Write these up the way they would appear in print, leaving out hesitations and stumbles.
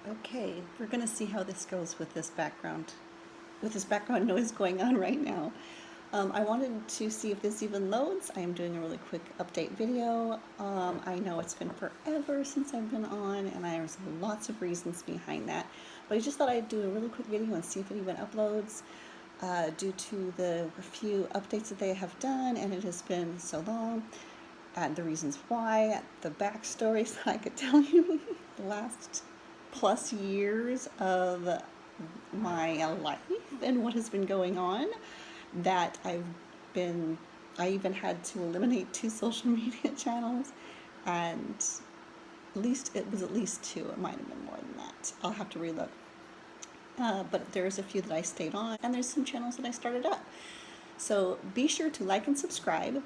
Okay, we're gonna see how this goes with this background noise going on right now. I wanted to see if this even loads. I am doing a really quick update video. I know it's been forever since I've been on, and there's lots of reasons behind that. But I just thought I'd do a really quick video and see if it even uploads due to the few updates that they have done, and it has been so long. And the reasons why, the backstories that I could tell you the last plus years of my life and what has been going on, that I even had to eliminate 2 social media channels, and it was at least 2. It might have been more than that. I'll have to relook. But there's a few that I stayed on, and there's some channels that I started up. So be sure to like and subscribe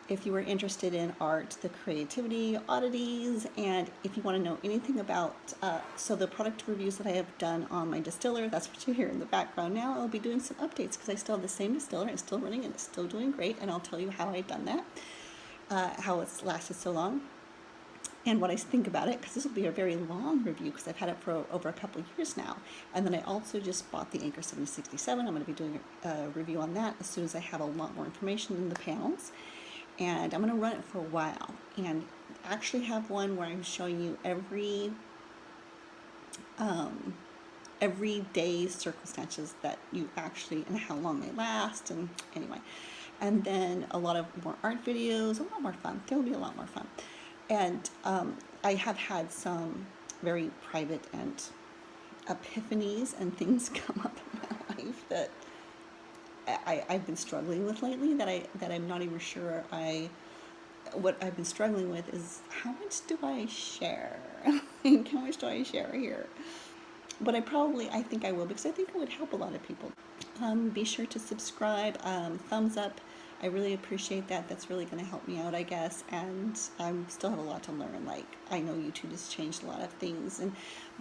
if you are interested in art, the creativity, oddities, and if you want to know anything about, so the product reviews that I have done on my distiller, that's what you hear in the background now. I'll be doing some updates because I still have the same distiller, it's still running and it's still doing great, and I'll tell you how I've done that, how it's lasted so long, and what I think about it, because this will be a very long review because I've had it for over a couple of years now. And then I also just bought the Anchor 7067. I'm going to be doing a review on that as soon as I have a lot more information in the panels. And I'm going to run it for a while and actually have one where I'm showing you every day's circumstances that you actually, and how long they last, and anyway. And then a lot of more art videos, a lot more fun. There will be a lot more fun. And I have had some very private and epiphanies and things come up in my life that I've been struggling with lately, that I'm not even sure what I've been struggling with is how much do I share? How much do I share here? But I think I will, because I think it would help a lot of people. Be sure to subscribe, thumbs up. I really appreciate that. That's really going to help me out, I guess. And I still have a lot to learn. Like, I know YouTube has changed a lot of things,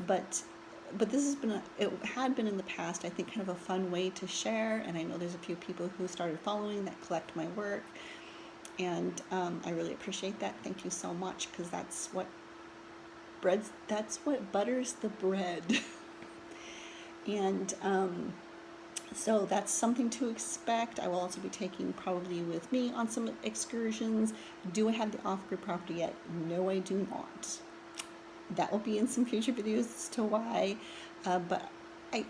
but this has been it had been in the past, I think, kind of a fun way to share. And I know there's a few people who started following that collect my work, and I really appreciate that. Thank you so much, because that's what butters the bread. And so that's something to expect. I will also be taking probably with me on some excursions. Do I have the off-grid property yet? No, I do not. That will be in some future videos as to why, but I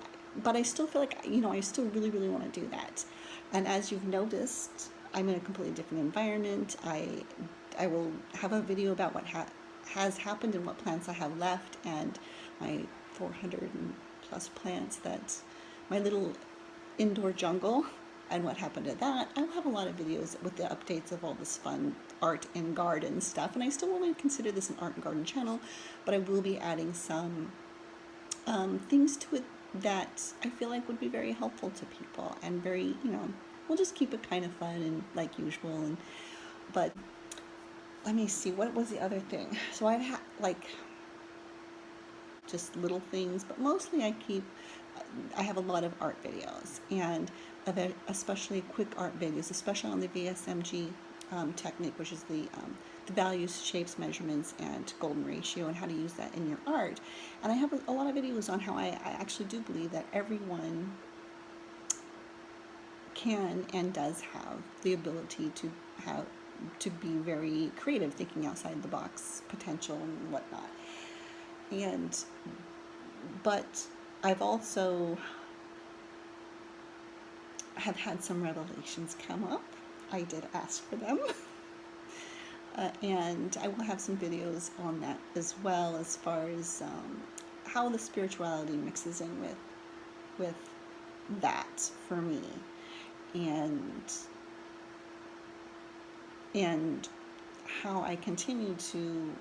still feel like, I still really, really want to do that. And as you've noticed, I'm in a completely different environment. I will have a video about what has happened and what plants I have left, and my 400 and plus plants, that's my little indoor jungle, and what happened to that. I'll have a lot of videos with the updates of all this fun art and garden stuff, and I still want to consider this an art and garden channel, but I will be adding some things to it that I feel like would be very helpful to people, and very, we'll just keep it kind of fun and like usual. But let me see, what was the other thing? So I've had just little things, but mostly I have a lot of art videos, and especially quick art videos, especially on the VSMG technique, which is the values, shapes, measurements, and golden ratio, and how to use that in your art. And I have a lot of videos on how I actually do believe that everyone can and does have the ability to be very creative, thinking outside the box, potential and whatnot. But I've also have had some revelations come up. I did ask for them. And I will have some videos on that as well, as far as how the spirituality mixes in with that for me, and how I continue to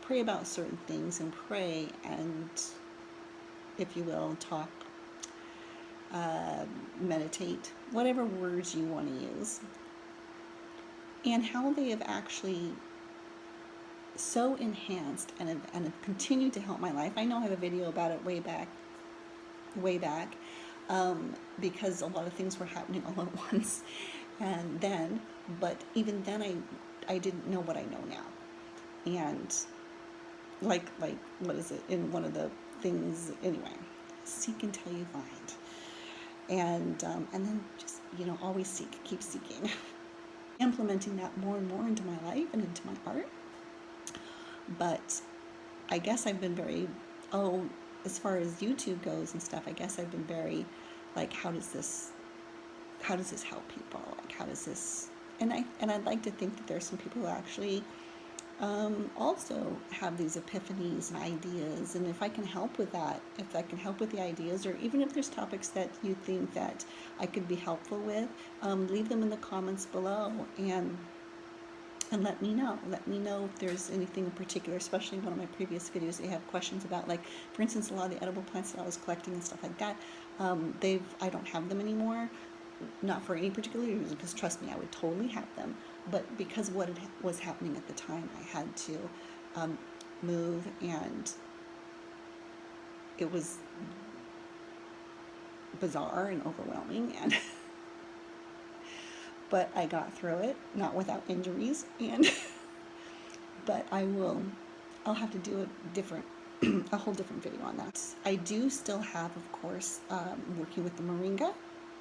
pray about certain things, and pray and, if you will, talk, meditate, whatever words you want to use, and how they have actually so enhanced and have continued to help my life. I know I have a video about it way back, because a lot of things were happening all at once, but even then I didn't know what I know now. And like what is it, in one of the things. Anyway, seek until you find. And then just, always seek, keep seeking. Implementing that more and more into my life and into my art. But I guess I've been very, as far as YouTube goes and stuff, I guess I've been very, like, how does this help people? Like, how does this, and I'd like to think that there's some people who actually also have these epiphanies and ideas, and if I can help with that, if I can help with the ideas, or even if there's topics that you think that I could be helpful with, leave them in the comments below, and let me know. Let me know if there's anything in particular, especially in one of my previous videos that you have questions about. Like, for instance, a lot of the edible plants that I was collecting and stuff like that, I don't have them anymore. Not for any particular reason, because trust me, I would totally have them. But because of what was happening at the time, I had to move, and it was bizarre and overwhelming, and but I got through it, not without injuries, and but I'll have to do a whole different video on that. I do still have, of course, working with the moringa.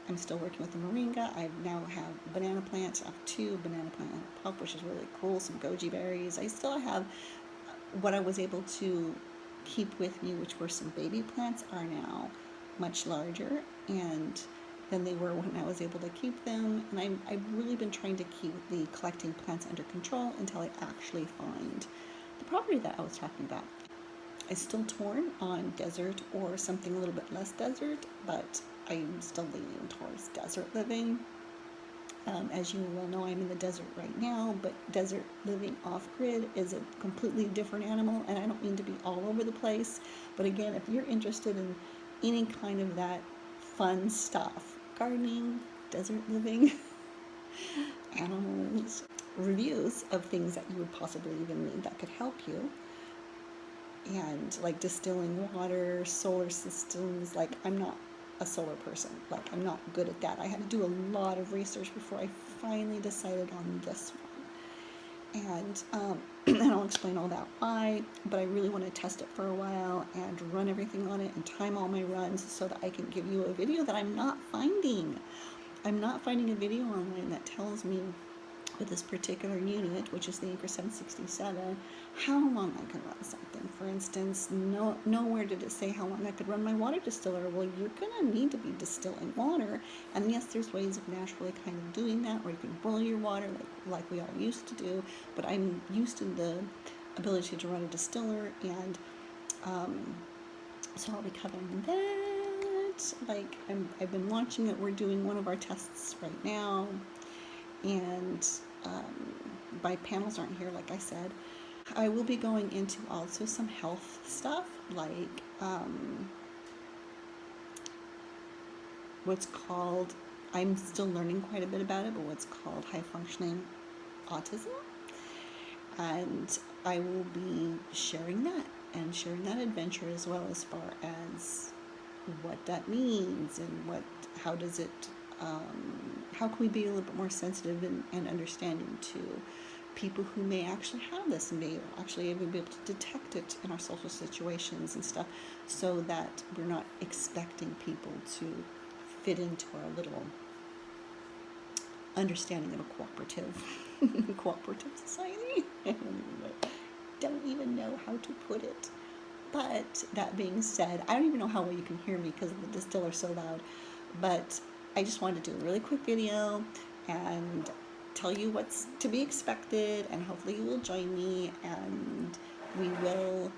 I'm still working with the moringa. I now have banana plants. I have 2 banana plant pulp, which is really cool, some goji berries. I still have what I was able to keep with me, which were some baby plants, are now much larger and than they were when I was able to keep them. And I've really been trying to keep the collecting plants under control until I actually find the property that I was talking about. I'm still torn on desert or something a little bit less desert, but I'm still leaning towards desert living. As you well know, I'm in the desert right now, but desert living off-grid is a completely different animal, and I don't mean to be all over the place, but again, if you're interested in any kind of that fun stuff, gardening, desert living, animals, reviews of things that you would possibly even need that could help you, and like distilling water, solar systems, like I'm not a solar person, like I'm not good at that. I had to do a lot of research before I finally decided on this one, and and I'll explain all that why, but I really want to test it for a while and run everything on it and time all my runs so that I can give you a video that I'm not finding a video online that tells me with this particular unit, which is the Anchor 767, how long I can run something. For instance, nowhere did it say how long I could run my water distiller. Well, you're going to need to be distilling water, and yes, there's ways of naturally kind of doing that, or you can boil your water like we all used to do, but I'm used to the ability to run a distiller, and so I'll be covering that. Like, I've been watching it. We're doing one of our tests right now, and my panels aren't here, like I said. I will be going into also some health stuff, like what's called, I'm still learning quite a bit about it, but what's called high functioning autism. And I will be sharing that adventure, as well as far as what that means and how does it, how can we be a little bit more sensitive and understanding to people who may actually have this and may actually even be able to detect it in our social situations and stuff, so that we're not expecting people to fit into our little understanding of a cooperative society. I don't even know how to put it. But that being said, I don't even know how well you can hear me because the distiller's so loud, but I just wanted to do a really quick video and tell you what's to be expected, and hopefully you will join me and we will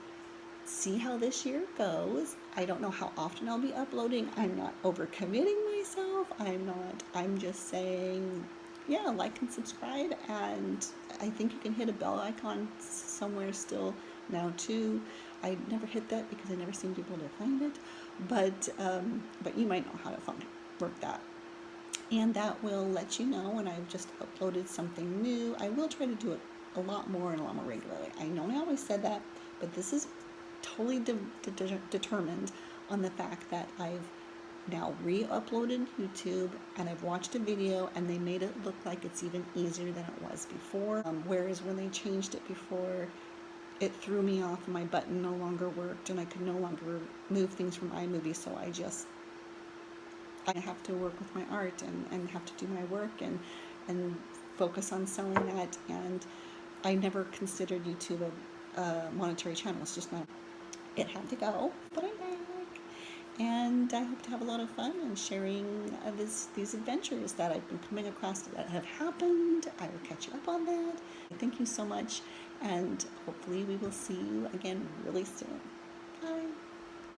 see how this year goes. I don't know how often I'll be uploading. I'm not overcommitting myself. I'm just saying, yeah, like and subscribe, and I think you can hit a bell icon somewhere still now too. I never hit that because I never seem to be able to find it, but you might know how to work that. And that will let you know when I've just uploaded something new. I will try to do it a lot more and a lot more regularly. I know I always said that, but this is totally determined on the fact that I've now re-uploaded YouTube, and I've watched a video and they made it look like it's even easier than it was before. Whereas when they changed it before, it threw me off, and my button no longer worked, and I could no longer move things from iMovie. So I have to work with my art, and have to do my work, and focus on selling that. And I never considered YouTube a monetary channel. It's just not. It had to go, but I'm back. And I hope to have a lot of fun and sharing these adventures that I've been coming across that have happened. I will catch you up on that. Thank you so much, and hopefully we will see you again really soon.